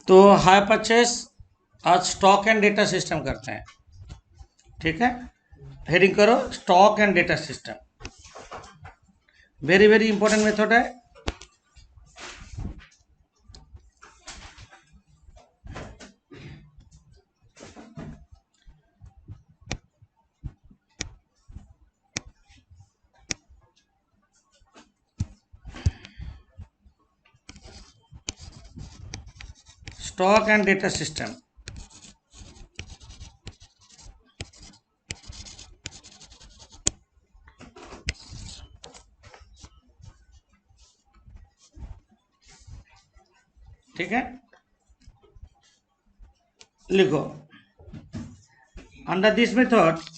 तो high purchase आज stock and data system करते हैं, ठीक है। हेडिंग करो stock and data system, very very important method है। स्टॉक एंड डेटा सिस्टम, ठीक है। लिखो under this method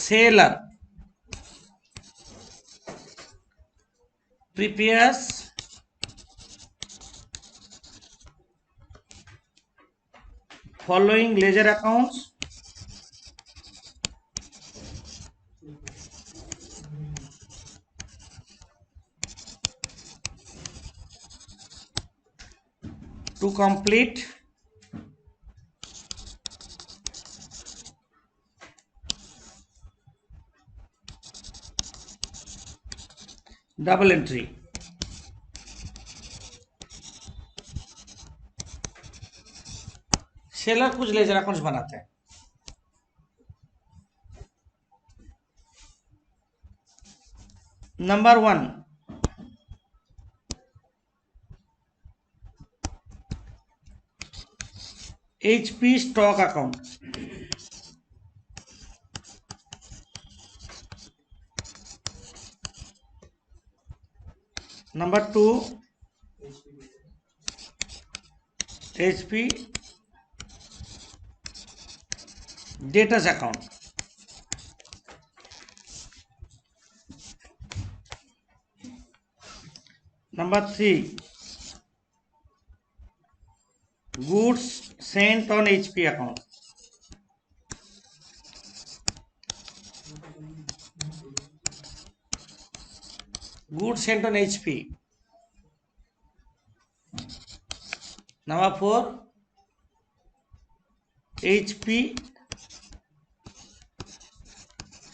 seller prepares following ledger accounts to complete double entry। Seller कुछ लेजर अकाउंट्स बनाते हैं। Number 1, HP stock account. Number 2, HP debtors account. Number 3, goods sent on HP account। goods sent on HP। Number 4, HP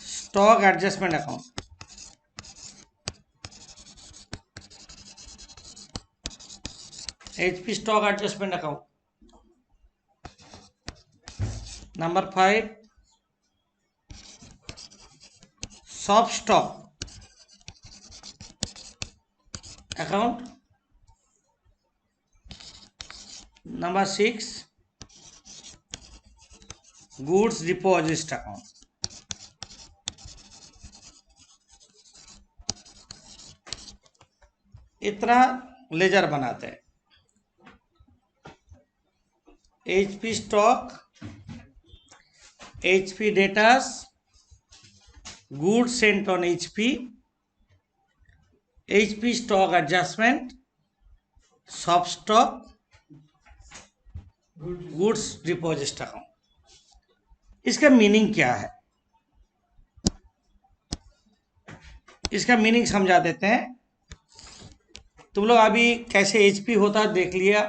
stock adjustment account. HP stock adjustment account. Number 5, soft stock account. Number 6, goods deposit account. इतना laser बनाते हैं। HP stock, HP datas, goods sent on HP, HP stock adjustment, soft stock, goods deposit account. इसका meaning क्या है, इसका meaning समझा देते हैं। तुम लोग अभी कैसे HP होता देख लिया।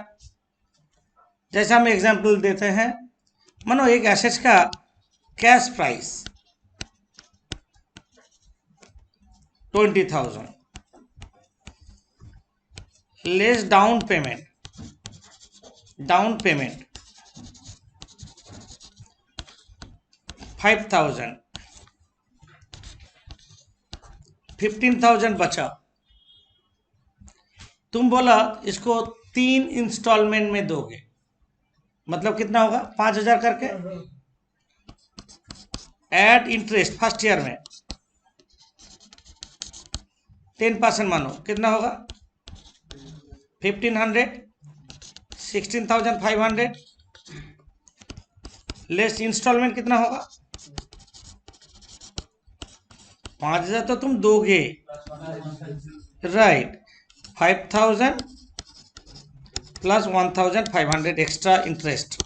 जैसे हम एग्जाम्पल देते हैं, मानो एक एसेट्स का cash price 20,000 less down payment 5,000, 15,000 बचा। तुम बोला इसको 3 इंस्टॉलमेंट में दोगे, मतलब कितना होगा 5,000 करके। एड इंटरेस्ट फर्स्ट ईयर में 10% मानो, कितना होगा 1,500, 16,500 लेस इंस्टॉलमेंट कितना होगा 5,000 तो तुम दोगे, right. 5,000 plus 1,500 extra interest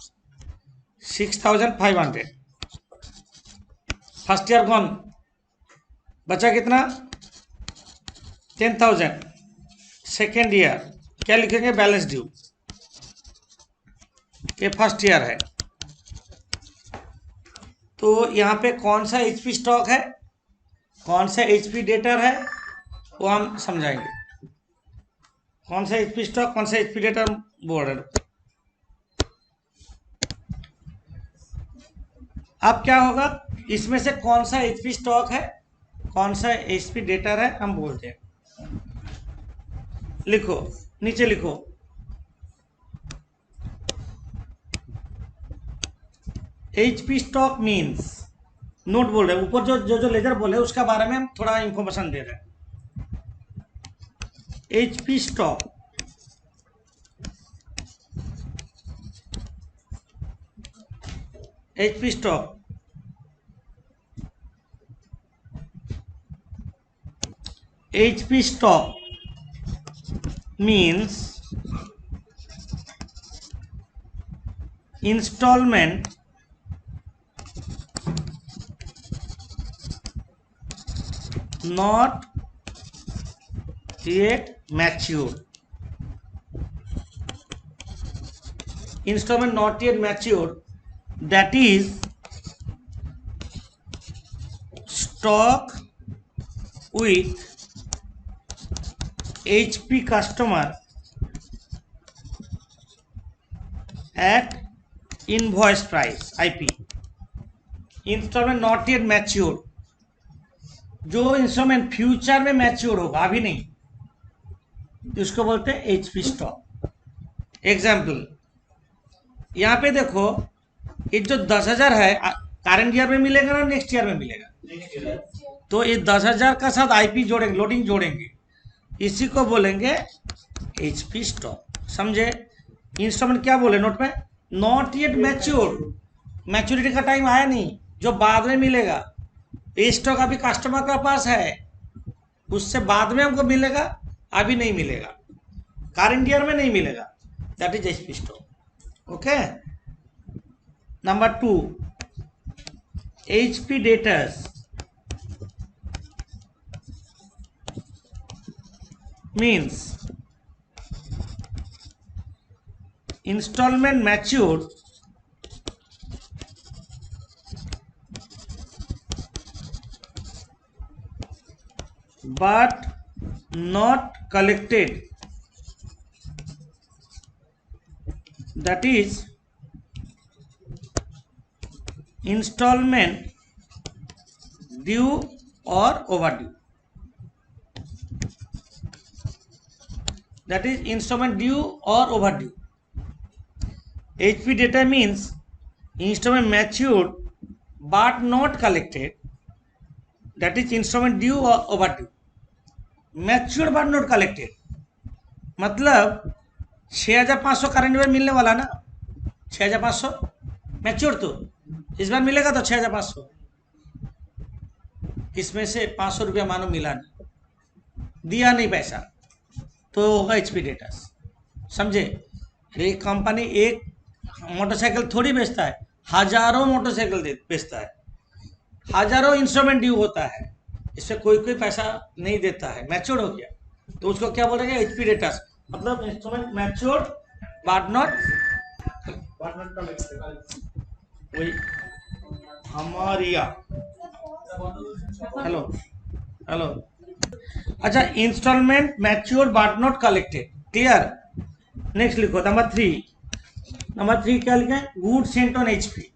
6,500। First year कौन बचा कितना 10,000। सेकेंड ईयर क्या लिखेंगे बैलेंस ड्यू, ये फर्स्ट ईयर है। तो यहाँ पे कौन सा एचपी स्टॉक है, कौन सा एचपी डेटर है, वो हम समझाएंगे। कौन सा एचपी स्टॉक, कौन सा एचपी डेटर बोल रहे। अब क्या होगा, इसमें से कौन सा एचपी स्टॉक है, कौन सा एचपी डेटर है, हम बोलते हैं। लिखो, नीचे लिखो, एचपी स्टॉक मीन्स, नोट बोल रहे हैं ऊपर जो लेजर बोले उसका बारे में हम थोड़ा इंफॉर्मेशन दे रहे हैं। HP stock HP stock HP stock means installment not yet matured. Installment not yet matured, that is stock with HP customer at invoice price IP. Instalment not yet mature, जो instalment future में mature होगा, अभी नहीं, उसको बोलते हैं HP stock. Example यहाँ पे देखो, ये जो 10,000 है करंट ईयर में मिलेगा ना नेक्स्ट ईयर में मिलेगा, तो ये 10,000 का साथ आईपी जोड़ेंगे, लोडिंग जोड़ेंगे, इसी को बोलेंगे एचपी स्टॉक। समझे। इंस्टॉलमेंट क्या बोले नोट में, नॉट येट मैच्योर, मैच्योरिटी का टाइम आया नहीं, जो बाद में मिलेगा। ये स्टॉक अभी कस्टमर के पास है, उससे बाद में हमको मिलेगा, अभी नहीं मिलेगा, करंट ईयर में नहीं मिलेगा, that is HP stock. Okay. Number 2, HP debtors means installment matured but not collected, that is installment due or overdue, that is installment due or overdue. HP data means installment matured but not collected, that is installment due or overdue. Matured but not collected मतलब 6,500 current में मिलने वाला ना, 6,500 mature, तो इस बार मिलेगा तो 6,500, इसमें से 500 रुपया मानो मिला नहीं, दिया नहीं पैसा, तो होगा एचपी डेटर्स। समझे। एक कंपनी एक मोटरसाइकिल थोड़ी बेचता है, हजारों मोटरसाइकिल बेचता है, हजारों इंस्ट्रूमेंट ड्यू होता है, इससे कोई पैसा नहीं देता है, मैच्योर हो गया, तो उसको क्या बोलेंगे एचपी डेटर्स, मतलब इंस्ट्रूमेंट मैच्योर बट नॉट, वही हमारिया। हेलो हेलो, अच्छा, instalment mature but not collected, clear. Next लिखो नंबर 3, नंबर 3 क्या लिखा है, goods sent on HP,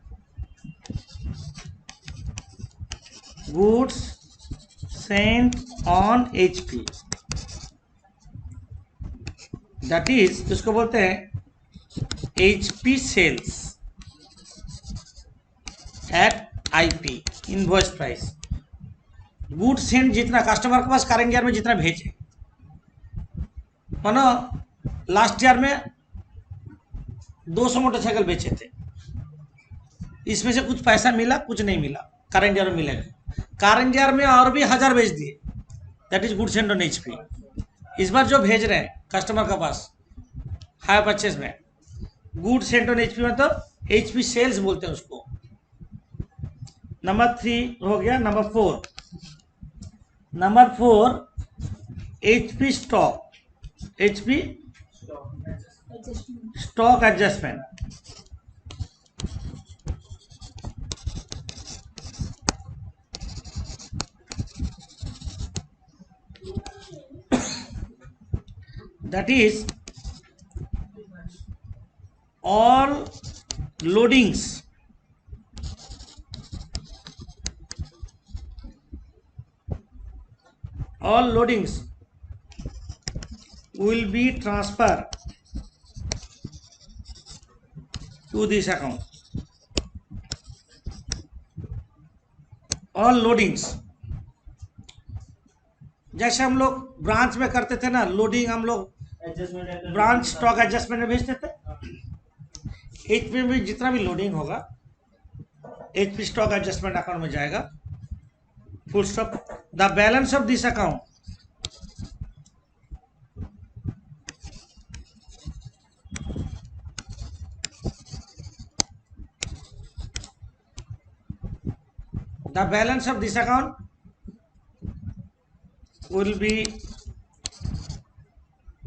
goods sent on HP, that is, इसको बोलते हैं HP sales at IP invoice price. Good send जितना कस्टमर के पास करंट ईयर में जितना भेजे, मानो लास्ट ईयर में 200 मोटरसाइकिल बेचे थे, इसमें से कुछ पैसा मिला, कुछ नहीं मिला, करंट ईयर में मिलेगा, करंट ईयर में और भी 1000 बेच दिए, that is good send on HP. इस बार जो भेज रहे हैं कस्टमर के पास हायर परचेज में, गुड सेंड ऑन एचपी मतलब HP सेल्स बोलते हैं उसको। नंबर 3 हो गया। Number 4 HP stock. HP stock adjustment. That is all loadings will be transferred to this account. All loadings, जैसे हम लोग ब्रांच में करते थे ना लोडिंग, हम लोग ब्रांच स्टॉक एडजस्टमेंट में भेजते थे। एचपी में भी जितना भी लोडिंग होगा एचपी स्टॉक एडजस्टमेंट अकाउंट में जाएगा। Full stop. The balance of this account will be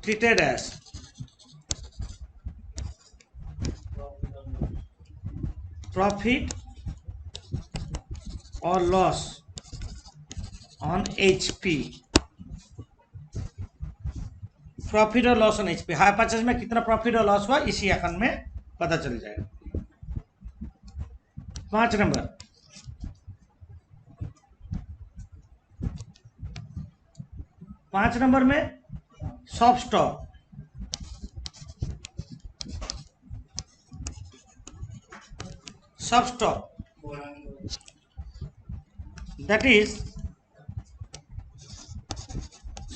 treated as profit or loss on HP। Profit और loss on HP, hire purchase में कितना प्रॉफिट और लॉस हुआ इसी अकाउंट में पता चल जाएगा। 5 नंबर, में soft stock. That is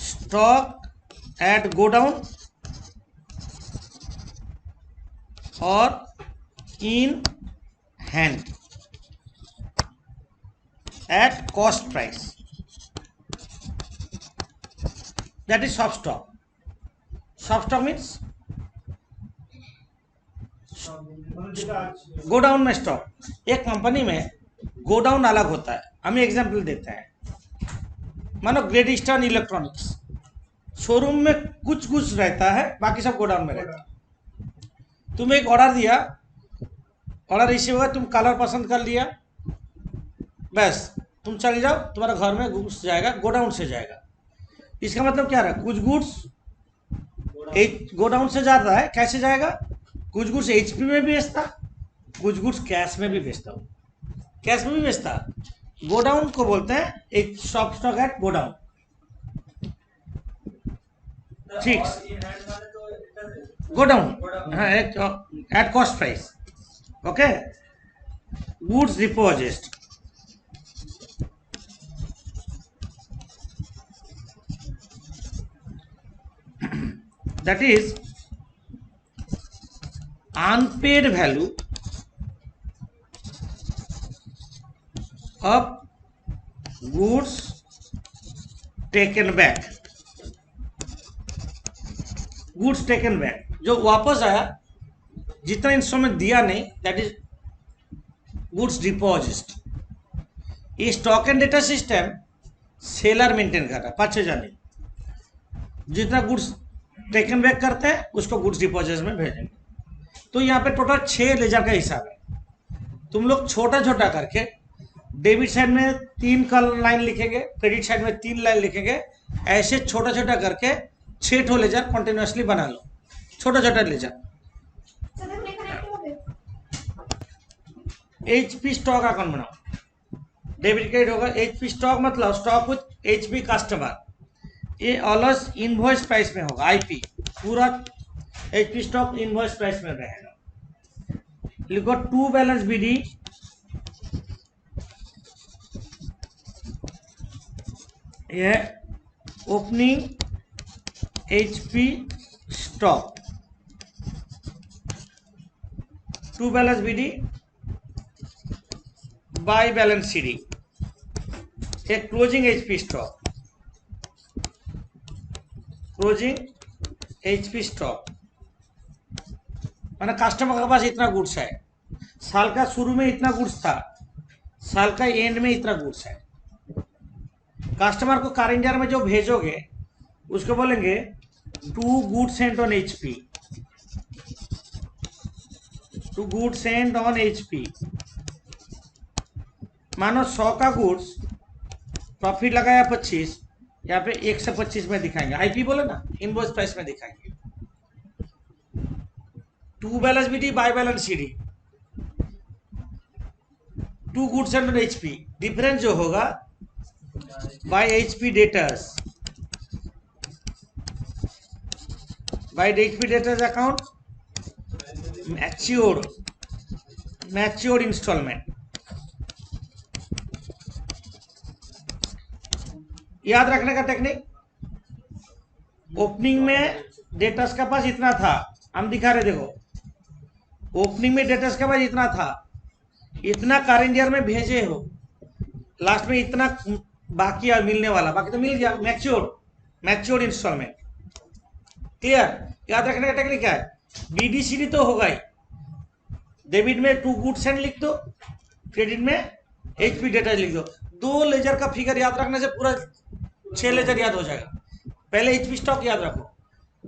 stock at godown और in hand at cost price. That is soft stock. Soft stock means godown में स्टॉक। एक कंपनी में गोडाउन अलग होता है। हम एग्जांपल देते हैं, मानो ग्रेट ईस्टर्न इलेक्ट्रॉनिक्स शोरूम में कुछ रहता है, बाकी सब गोडाउन में रहता है। तुम एक ऑर्डर दिया, ऑर्डर रिसीव हुआ, तुम कलर पसंद कर लिया, बस तुम चले जाओ, तुम्हारा घर में गुड्स जाएगा, गोडाउन से जाएगा। इसका मतलब क्या रहा, कुछ गुड्स एक गोडाउन से जाता है, कैसे जाएगा, कुछ गुड्स एचपी में भी बेचता, कुछ गुड्स कैश में भी बेचता हूँ, कैश में भी बेचता। गोडाउन को बोलते हैं एक सॉफ्ट स्टॉक एट गोडाउन। ठीक, गोडाउन हाँ, eight cost price. Okay, goods deposit, that is unpaid value of goods taken back। Goods taken back, जो वापस आया, जितना इंस्टॉलमेंट दिया नहीं, दैट इज गुड्स डिपॉजिट। ये stock and data system seller maintain कर रहा है, 5,000 नहीं, जितना गुड्स टेकन बैक करते हैं उसको गुड्स डिपॉजिट में भेजेंगे। तो यहाँ पे टोटल 6 लेजर का हिसाब है। तुम लोग छोटा छोटा करके डेबिट साइड में 3 लाइन लिखेंगे, क्रेडिट साइड में 3 लाइन लिखेंगे, ऐसे छोटा छोटा करके 6 ठो लेजर कंटिन्यूसली बना लो, छोटा छोटा लेजर। HP स्टॉक अकाउंट बनाओ, डेबिट क्रेडिट होगा। HP स्टॉक मतलब स्टॉक विथ HP कस्टमर, ये ऑलवेज इनवॉइस प्राइस में होगा। IP पूरा HP स्टॉक इनवॉइस प्राइस में रहेगा। लिखो टू बैलेंस BD ये opening HP stock, to balance BD by balance CD, एक closing HP stock, closing HP stock, माना कस्टमर के पास इतना गुड्स है, साल का शुरू में इतना गुड्स था, साल का एंड में इतना गुड्स है। कस्टमर को कार इंडिया में जो भेजोगे उसको बोलेंगे to goods sent on HP, to goods sent on HP। मानो 100 का गुड्स, प्रॉफिट लगाया 25, यहाँ पे 1 से 25 में दिखाएंगे, IP बोले ना, इनवॉइस प्राइस में दिखाएंगे। To balance BD by balance CD, to goods sent on HP, difference जो होगा by HP debtors, by HP debtors account matured instalment. याद रखने का टेक्निक, ओपनिंग में डेटर्स का पास इतना था, हम दिखा रहे, देखो ओपनिंग में डेटर्स का पास इतना था, इतना कार इंडिया में भेजे हो, लास्ट में इतना बाकी है मिलने वाला, बाकी तो मिल गया, मैच्योर्ड इंस्टॉलमेंट। क्लियर? याद रखने का टेक्निक क्या है, BDCD तो होगा ही, डेबिट में टू गुड्स सेंट लिख दो, क्रेडिट में HP डेटर्स लिख दो। 2 लेजर का फिगर याद रखने से पूरा 6 लेजर याद हो जाएगा। पहले HP स्टॉक याद रखो,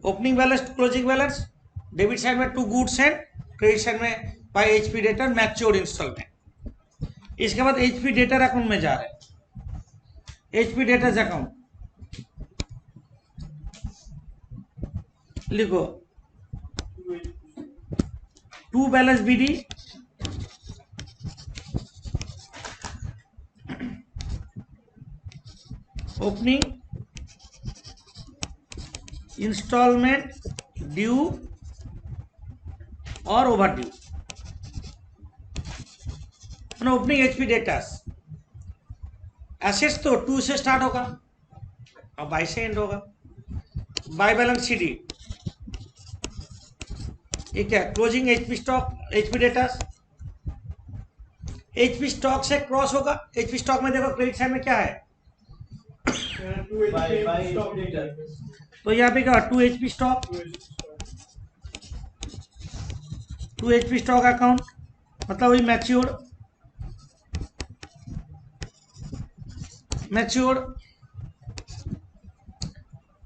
opening balance, closing balance, debit side में to goods sent, credit side में by HP debtor matured instalment. इसके बाद HP डेटर अकाउंट में जा रहे हैं, HP डेटर्स अकाउंट लिखो, to balance BD, opening, instalment, due और overdue. Opening HP debtors, assets तो 2 से स्टार्ट होगा और बाय से एंड होगा, बाय बैलेंस CD, ठीक है। Closing HP stock, HP debtors, HP stock से क्रॉस होगा, HP स्टॉक में देखो क्रेडिट साइड में क्या है, तो यहाँ पे क्या, 2 HP stock, 2 HP stock account, मतलब वही matured.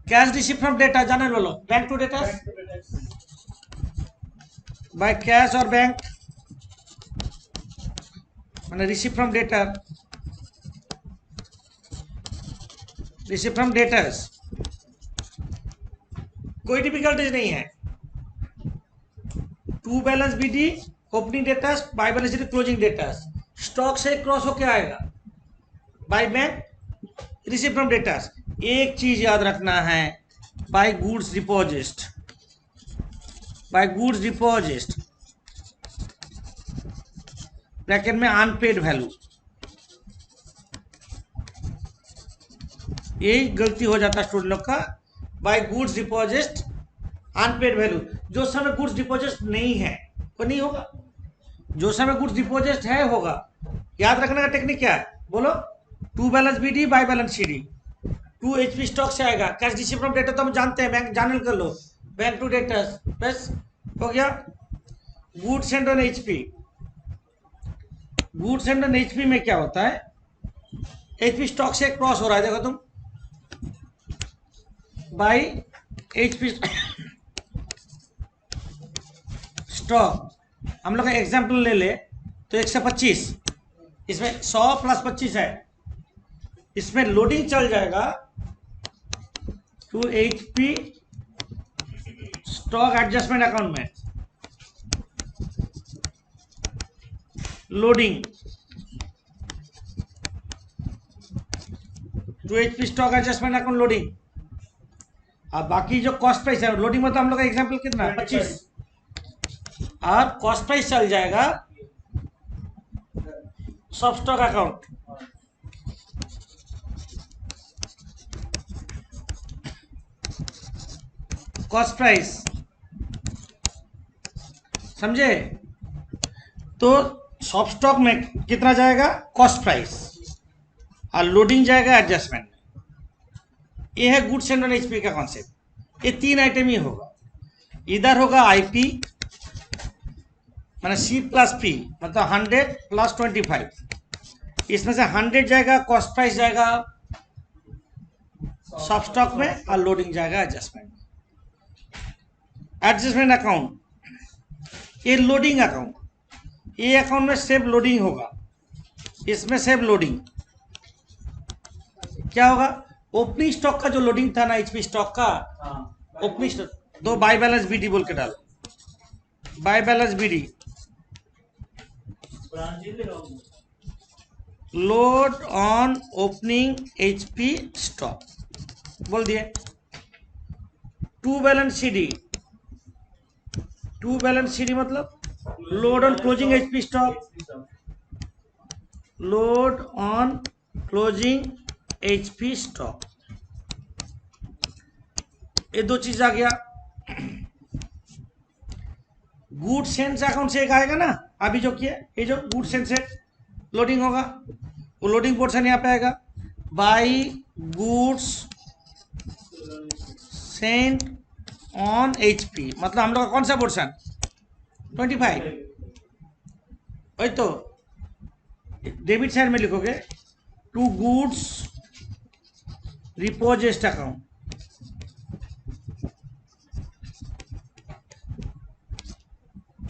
Cash receive from debtor, जाने लो, bank to debtors, by cash और बैंक, मैंने receive from debtor, receive from debtors, कोई डिफिकल्टीज नहीं है। To balance BD, opening debtors, by balance CD, closing debtors, stock से क्रॉस होके आएगा, by bank, receive from debtors. एक चीज याद रखना है, by goods deposit, by goods deposit bracket में अनपेड वैल्यू, यही गलती हो जाता है स्टूडेंट लोग का, by goods deposit unpaid value. जो समय गुड्स डिपॉजिट नहीं है वो नहीं होगा, जो समय गुड्स डिपॉजिट है होगा। याद रखने का टेक्निक क्या है, बोलो, to balance BD by balance CD, 2 HP stock से आएगा, कैश रिसीव फ्रॉम डेटर तो हम जानते हैं, बैंक जानल कर लो, बैंक टू डेटर्स, बस हो गया। Goods sent on HP, goods sent on HP में क्या होता है, HP स्टॉक से क्रॉस हो रहा है, देखो तुम, बाय HP स्टॉक। हम लोग का एग्जाम्पल ले ले तो 125, इसमें 100 + 25 है, इसमें लोडिंग चल जाएगा to HP stock adjustment account में, loading to HP stock adjustment account, loading. अब बाकी जो कॉस्ट प्राइस है, लोडिंग में तो हम लोग का एग्जाम्पल कितना है 25, और कॉस्ट प्राइस चल जाएगा सब स्टॉक अकाउंट, कॉस्ट प्राइस, समझे? तो सब स्टॉक में कितना जाएगा, कॉस्ट प्राइस, और लोडिंग जाएगा एडजस्टमेंट। ये है गुड्स सेंट ऑन HP का कॉन्सेप्ट। ये 3 आइटम ही होगा, इधर होगा IP, मैंने C प्लस P मतलब 100 प्लस 25, इसमें से 100 जाएगा कॉस्ट प्राइस जाएगा सब स्टॉक में और लोडिंग जाएगा एडजस्टमेंट में। एडजस्टमेंट अकाउंट, ये लोडिंग अकाउंट, ये अकाउंट में सिर्फ लोडिंग होगा, इसमें सिर्फ लोडिंग क्या होगा, ओपनिंग स्टॉक का जो लोडिंग था ना एचपी स्टॉक का, ओपनिंग स्टॉक दो बाय बैलेंस बीडी बोल के डालो, by balance BD load on opening HP stock बोल दिए। To balance CD, to balance CD मतलब load on closing HP stock, load on closing HP stock, ये दो चीज आ गया। गुड सेंस अकाउंट से एक आएगा ना अभी जो किया, ये जो गुड सेंस से लोडिंग होगा, वो लोडिंग पोर्शन यहाँ पे आएगा, by goods sent on HP मतलब हम लोग का कौन सा पोर्शन 25, वही तो डेबिट साइड में लिखोगे टू गुड्स रिपोजिस्ट अकाउंट,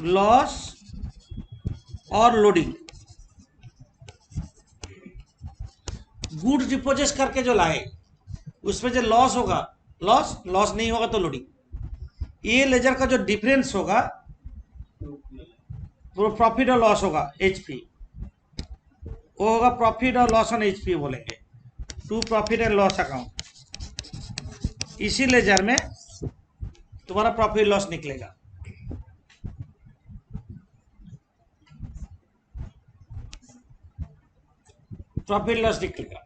लॉस और लोडिंग, गुड्स डिपोजिट करके जो लाए उसमें जो लॉस होगा, लॉस लॉस नहीं होगा तो लोडिंग, ये लेजर का जो डिफरेंस होगा वो प्रॉफिट और लॉस होगा एचपी, वो होगा प्रॉफिट और लॉस ऑन एचपी बोलेंगे, to profit and loss account, इसी लेजर में तुम्हारा प्रॉफिट लॉस निकलेगा। प्रॉफिट लॉस निकलेगा।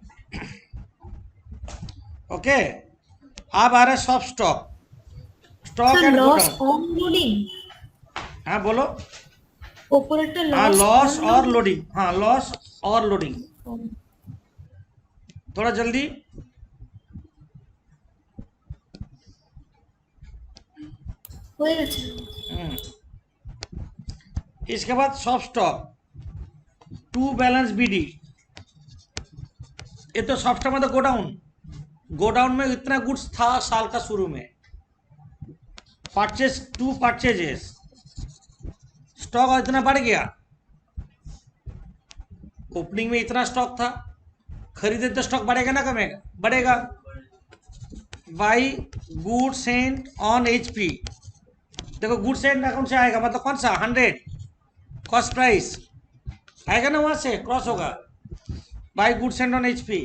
ओके, अब आ रहा है soft stock, stock and loss on loading, हाँ बोलो, ऑपरेटर हाँ लॉस और लोडिंग, हाँ लॉस और लोडिंग, थोड़ा जल्दी, इसके बाद soft stock to balance BD, ये तो सॉफ्ट स्टॉक मतलब गोडाउन, गोडाउन में इतना गुड्स था साल का शुरू में, परचेज टू परचेजेस, स्टॉक इतना बढ़ गया, ओपनिंग में इतना स्टॉक था, खरीदे तो स्टॉक बढ़ेगा ना कमेगा, बढ़ेगा, by good sent on HP, देखो गुड सेंट अकाउंट से आएगा मतलब कौन सा 100 कॉस्ट प्राइस आएगा ना, वहां से क्रॉस होगा, by good sent on HP,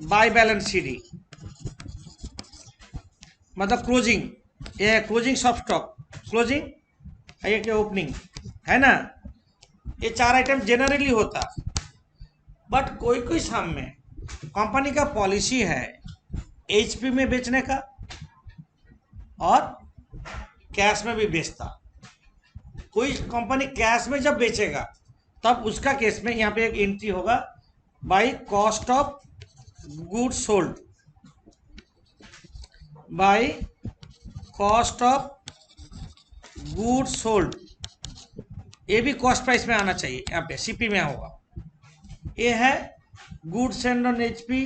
by balance CD मतलब क्लोजिंग, ये क्लोजिंग सॉफ्ट स्टॉक, क्लोजिंग ये क्या ओपनिंग है ना, ये चार आइटम जनरली होता, बट कोई कोई साम में कंपनी का पॉलिसी है एचपी में बेचने का और कैश में भी बेचता, कोई कंपनी कैश में जब बेचेगा तब उसका केस में यहाँ पे एक एंट्री होगा by cost of goods sold, by cost of goods sold, ये भी कॉस्ट प्राइस में आना चाहिए, यहाँ पे सीपी में होगा, ये है goods send on HP,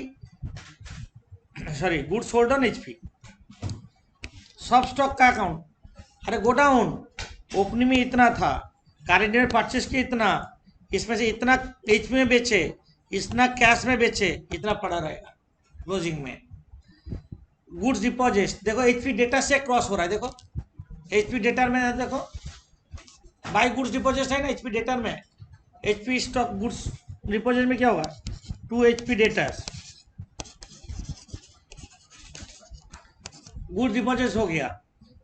sorry goods sold on HP. सब स्टॉक का अकाउंट, अरे गोडाउन ओपनिंग में इतना था, करेंट में परचेस किया इतना, इसमें से इतना एचपी में बेचे, इतना कैश में बेचे, इतना पड़ा रहेगा क्लोजिंग में। गुड्स डिपॉजिट देखो एचपी डेटा से क्रॉस हो रहा है, देखो एचपी डेटा में देखो बाई गुड्स डिपॉजिट है ना एचपी डेटा में, एचपी स्टॉक गुड्स डिपॉजिट में क्या होगा to HP data, goods deposit हो गया,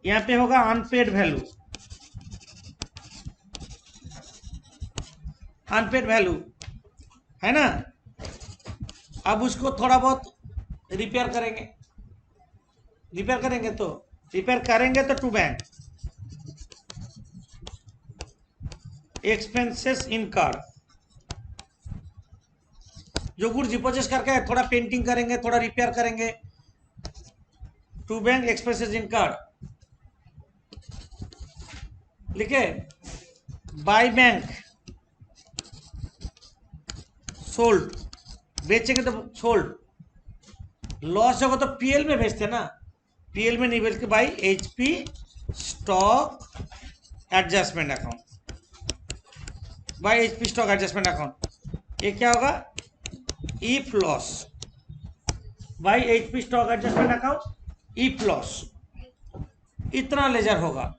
यहाँ पे होगा अनपेड वैल्यू, अनपेड वैल्यू है ना, अब उसको थोड़ा बहुत रिपेयर करेंगे, रिपेयर करेंगे तो टू बैंक एक्सपेंसेस इनकर्ड, जो गुड्स डिपॉजिट करके थोड़ा पेंटिंग करेंगे, थोड़ा रिपेयर करेंगे, टू बैंक एक्सपेंसेस इनकर्ड, लिखे बाई बैंक सोल्ड, बेचेंगे तो सोल्ड, लॉस होगा तो पीएल में बेचते ना, पीएल में नहीं बेचते, by HP stock adjustment account, by HP stock adjustment account. ये क्या होगा, if loss by HP stock adjustment account, if loss, इतना लेजर होगा।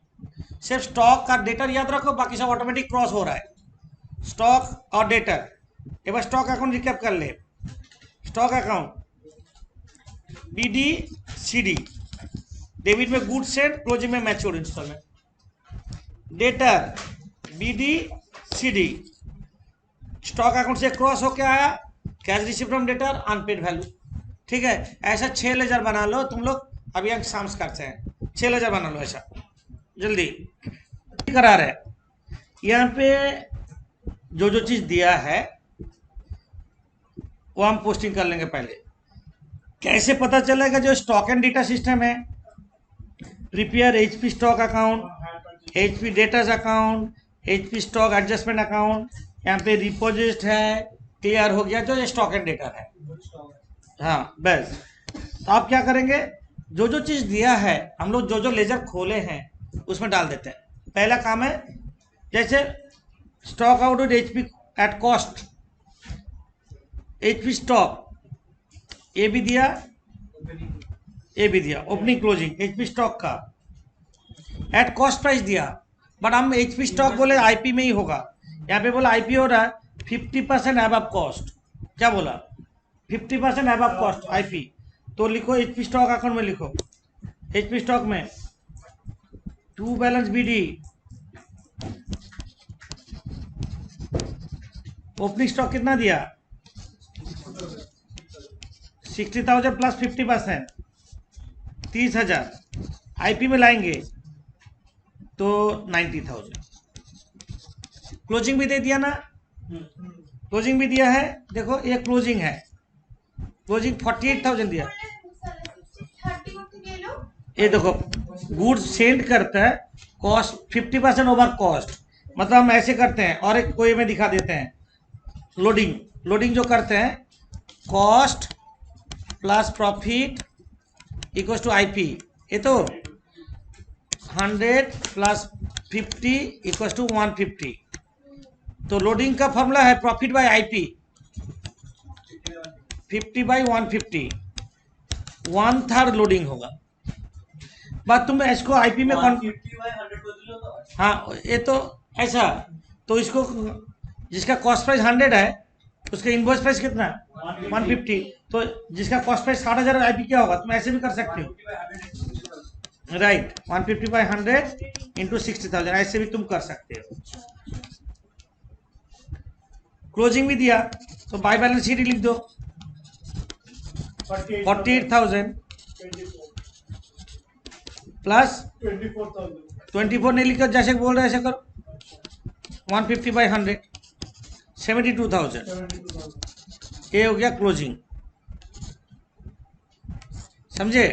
सिर्फ स्टॉक का डेटर याद रखो, बाकी सब ऑटोमेटिक क्रॉस हो रहा है, स्टॉक और डेटर। एक बार स्टॉक अकाउंट रिकैप कर ले, stock account BD CD, debit में गुड्स सेट, क्लोजिंग में mature instalment, debtor BD CD, stock account से क्रॉस होके आया, cash receive from debtor, unpaid value. ठीक है, ऐसा 6 लेजर बना लो तुम लोग, अभी अंक शाम्स करते हैं, 6 लेजर बना लो ऐसा जल्दी करा रहे। यहाँ पे जो चीज दिया है वो हम पोस्टिंग कर लेंगे। पहले कैसे पता चलेगा, जो स्टॉक एंड डेटा सिस्टम है, prepare HP stock account, HP datas account, HP stock adjustment account, यहाँ पे रिपोजिट है, क्लियर हो गया, जो स्टॉक एंड डेटा है। हाँ बस, तो आप क्या करेंगे, जो चीज दिया है हम लोग जो लेजर खोले हैं उसमें डाल देते हैं। पहला काम है, जैसे stock out of HP at cost, HP stock, ये भी दिया, ये भी दिया, ओपनिंग क्लोजिंग एचपी स्टॉक का एट कॉस्ट प्राइस दिया, बट हम एचपी स्टॉक बोले आईपी में ही होगा, यहाँ पे बोला आईपी हो रहा है 50% अबव कॉस्ट, क्या बोला 50% अबव कॉस्ट आईपी, तो लिखो एचपी स्टॉक अकाउंट में लिखो, एचपी स्टॉक में to balance BD, opening stock कितना दिया 60,000 प्लस 50%, 30,000, आईपी में लाएंगे तो 90,000, क्लोजिंग भी दे दिया ना, क्लोजिंग भी दिया है, देखो ये क्लोजिंग है, क्लोजिंग 48,000 दिया। ये देखो गुड्स सेंड करता है, कॉस्ट 50% ओवर कॉस्ट, मतलब हम ऐसे करते हैं, और एक कोई में दिखा देते हैं, लोडिंग जो करते हैं, cost plus profit equals to IP, ये तो 100 प्लस 50 इक्वल्स टू 150, तो लोडिंग का फॉर्मूला है profit by IP, 50 by 150, 1/3 loading होगा। बात तुम इसको आईपी में हाँ, ये तो ऐसा, तो इसको जिसका कॉस्ट प्राइस 100 है उसका इनवॉइस प्राइस कितना 150, तो जिसका कॉस्ट प्राइस 60,000 आईपी क्या होगा, तुम ऐसे भी कर सकते हो, राइट, 150 बाई 100 इंटू 60,000, ऐसे भी तुम कर सकते हो। क्लोजिंग भी दिया तो बाय बैलेंस शीट लिख दो 48,000 प्लस 24 नहीं लिखो, जैसे बोल रहे ऐसे करो, 150 बाई 100 72,000, ये हो गया क्लोजिंग, समझे।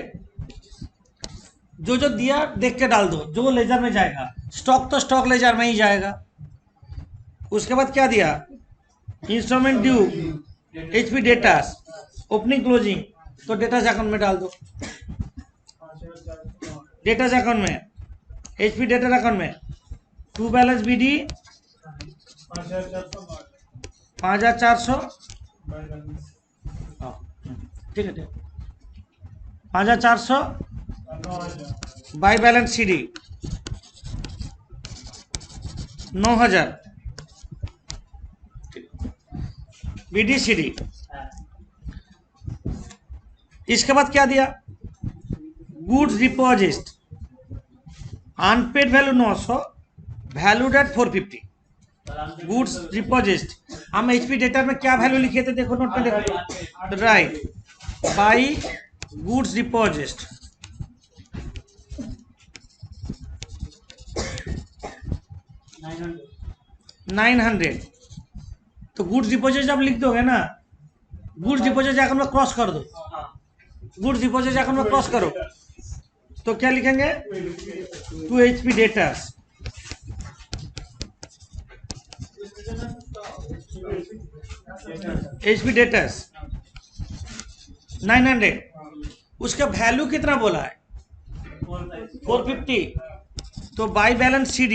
जो दिया देख के डाल दो, जो लेजर में जाएगा, स्टॉक तो स्टॉक लेजर में ही जाएगा। उसके बाद क्या दिया, instrument due, HP debtors, opening closing, तो डेटास अकाउंट में डाल दो, डेटास अकाउंट में, एचपी डेटा अकाउंट में, टू बैलेंस बीडी 5,400, ठीक है 5,400 by balance CD 9,000, BD CD. इसके बाद क्या दिया, goods deposit, unpaid value 900, valued at 450, goods deposit. हम एचपी डेटा में क्या वैल्यू लिखे थे, देखो नोट में देखो, राइट, बाई गुड्स डिपॉजिट 900, तो गुड्स डिपॉजिट जब लिख दोगे ना, गुड्स डिपॉजिट अकाउंट में क्रॉस कर दो, गुड्स डिपॉजिट अकाउंट में क्रॉस करो, तो क्या लिखेंगे, to HP debtors HP debtors 900, उसका वैल्यू कितना बोला है 450, तो बाई बैलेंस CD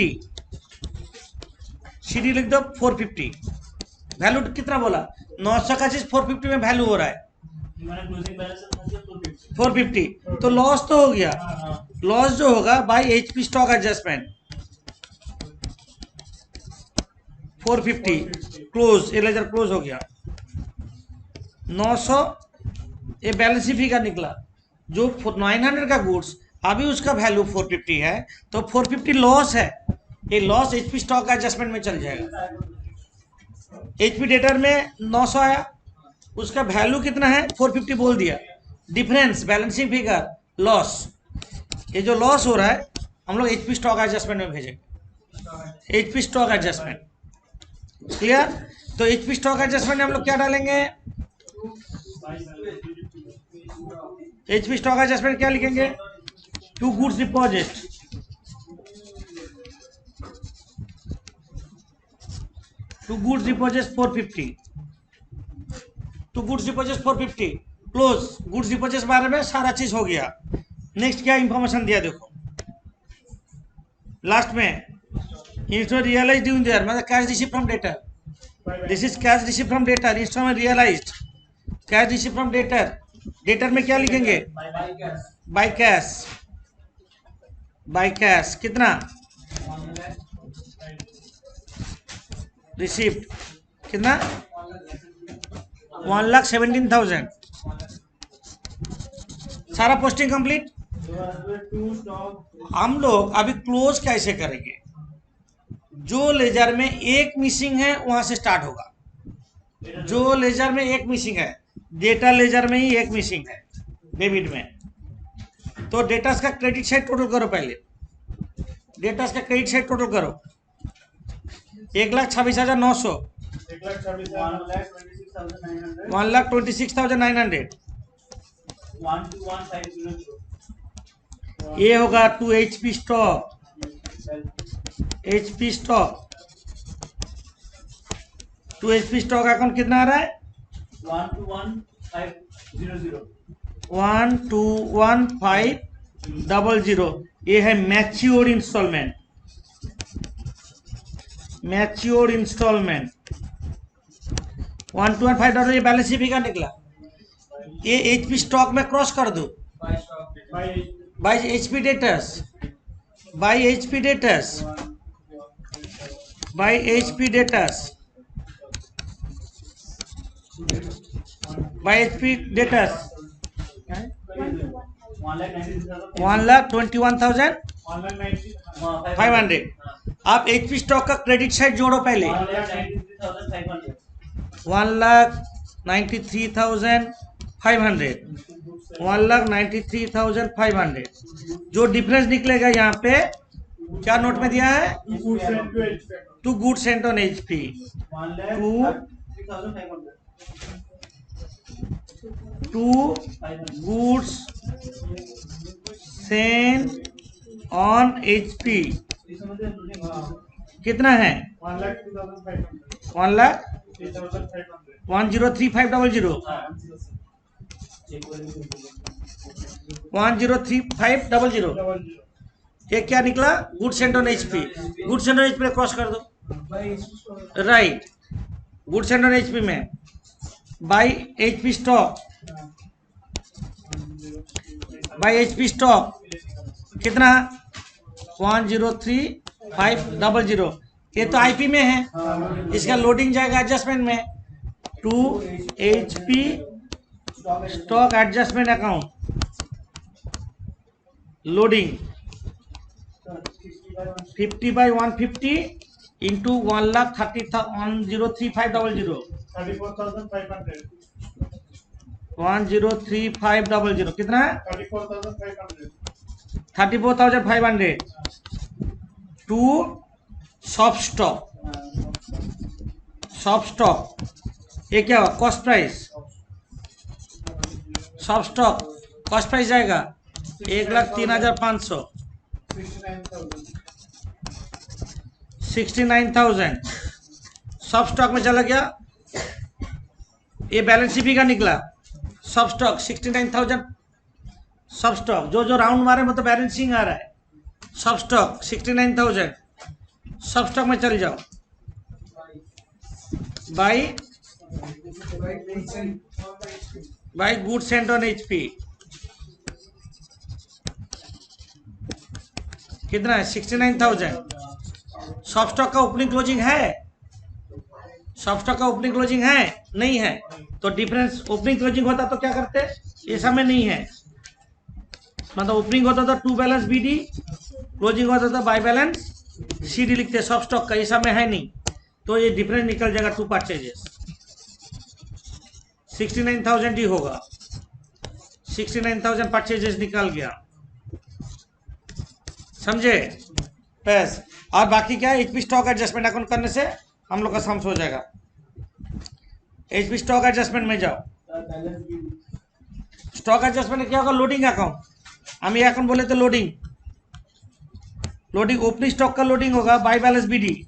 लिख दो 450, वैल्यू कितना बोला 900 का चीज 450 में वैल्यू हो रहा है 450, तो लॉस तो हो गया, लॉस जो होगा by HP stock adjustment 450 close, ये लेजर क्लोज हो गया 900, ये बैलेंस शीट फिगर निकला। जो 900 का गुड्स अभी उसका वैल्यू 450 है, तो 450 लॉस है, ये लॉस HP स्टॉक का एडजस्टमेंट में चल जाएगा। HP डेटर में 900 आया, उसका वैल्यू कितना है 450 बोल दिया, डिफरेंस बैलेंसिंग फिगर लॉस, ये जो लॉस हो रहा है हम लोग HP स्टॉक एडजस्टमेंट में भेजेंगे, HP स्टॉक एडजस्टमेंट, क्लियर। तो HP स्टॉक एडजस्टमेंट में हम लोग क्या डालेंगे, HP स्टॉक एडजस्टमेंट क्या लिखेंगे, to goods deposit, to goods deposit 450, to goods deposit 450 close, goods deposit बारे में सारा चीज हो गया। नेक्स्ट क्या इंफॉर्मेशन दिया देखो लास्ट में, इंस्टॉल रियलाइज ड्यूरिंग देयर, मतलब cash receive from debtor, this is cash receive from debtor, install realised cash receive from debtor, debtor में क्या लिखेंगे बाय कैश, बाय कैश कितना रिसीव्ड कितना 1,17,000, सारा पोस्टिंग कंप्लीट। हम लोग अभी क्लोज कैसे करेंगे, जो लेजर में एक मिसिंग है वहां से स्टार्ट होगा, जो लेजर में एक मिसिंग है, डेटा लेजर में ही एक मिसिंग है डेबिट में, तो डेटास का क्रेडिट साइड टोटल करो, पहले डेटास का क्रेडिट साइड टोटल करो, 1,26,900, 1,26,900, ये होगा to HP stock, HP stock, to HP stock account कितना आ रहा है 121,500, ये है मैच्योर इंस्टॉलमेंट, मैच्योर इंस्टॉलमेंट 121,500, ये बैलेंस शीट फिगर निकला, ये HP स्टॉक में क्रॉस कर दो by HP debtors, by HP debtors, by HP debtors, by HP debtors 1,21,500, आप HP स्टॉक का क्रेडिट साइड जोड़ो पहले 1,93,500, 1,93,500, जो डिफरेंस निकलेगा यहाँ पे क्या नोट में दिया है, to goods sent on HP, to goods sent on HP कितना है 1,103,500, 1,035,000, ये क्या निकला good sent on HP, good sent on HP में क्रॉस कर दो, right, good sent on HP में by HP stock, by HP stock कितना 1,035,000, ये तो IP में है, इसका लोडिंग जाएगा एडजस्टमेंट में, to HP stock adjustment account, loading 50/150 into 1,30,103,500, 1,035,000 कितना है 34,500 to soft stock, soft stock ये क्या हुआ cost price, soft stock cost price जाएगा 1,03,500, 69,000 सब स्टॉक में चला गया, ये बैलेंस शीट का निकला। सब स्टॉक 69,000, सब स्टॉक जो जो राउंड मारे मतलब बैलेंसिंग आ रहा है। सब स्टॉक 69,000, सब स्टॉक में चल जाओ। By good sent on HP कितना है 69,000। सब स्टॉक का ओपनिंग क्लोजिंग है, सब स्टॉक का ओपनिंग क्लोजिंग है नहीं है, तो डिफरेंस ओपनिंग क्लोजिंग होता तो क्या करते, ये समय नहीं है, मतलब ओपनिंग होता था to balance B D, closing होता था बाय बैलेंस सी डी लिखते सब स्टॉक का, ये समय है नहीं, तो ये डिफरेंस निकल जाएगा टू परचेजेस 69,000 ही होगा। 69,000 परचेजेस निकल गया, समझे बस। और बाकी क्या है, एचपी स्टॉक एडजस्टमेंट अकाउंट करने से हम लोग का सम्स हो जाएगा। एचपी स्टॉक एडजस्टमेंट में जाओ, स्टॉक एडजस्टमेंट क्या होगा, लोडिंग अकाउंट, हम ये अकाउंट बोले तो लोडिंग, लोडिंग ओपनिंग स्टॉक का लोडिंग होगा by balance B D,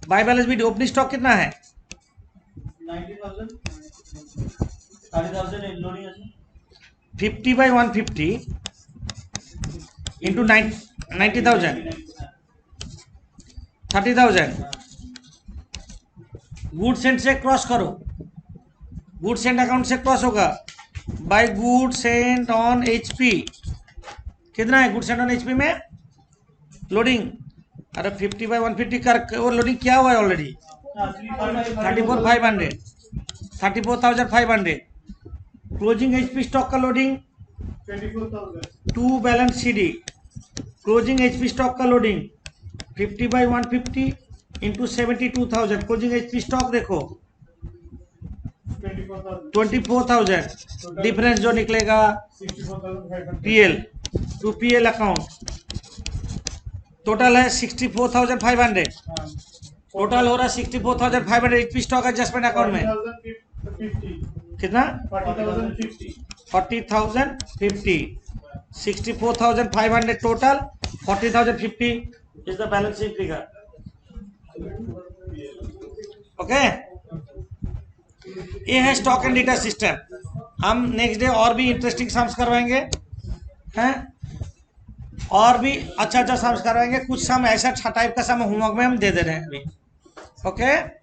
by balance BD opening stock कितना है 50 by 150 इंटू 90,000 30,000। गुड सेंट से क्रॉस करो, गुड सेंट अकाउंट से क्रॉस होगा by good sent on HP, कितना है गुड सेंट ऑन एचपी में लोडिंग, अरे 50 by 150 कर वो लोडिंग क्या हुआ है ऑलरेडी 34,500 क्लोजिंग एचपी स्टॉक का loading 2 balance CD, closing HP stock का loading 50 by 150 into 72,000, closing HP stock देखो 24,000, डिफरेंस जो निकलेगा PL to PL account, total है 64,500, टोटल हो रहा है 64,500 एचपी स्टॉक एडजस्टमेंट अकाउंट में कितना 40,050, 64,500 total, 40,050 is the balance sheet figure. Okay, ये है स्टॉक एंड डेटा सिस्टम। हम नेक्स्ट डे और भी इंटरेस्टिंग सम्स करवाएंगे हैं, और भी अच्छा अच्छा सम्स करवाएंगे, कुछ सम ऐसा टाइप का सम होमवर्क में हम दे रहे हैं अभी। ओके।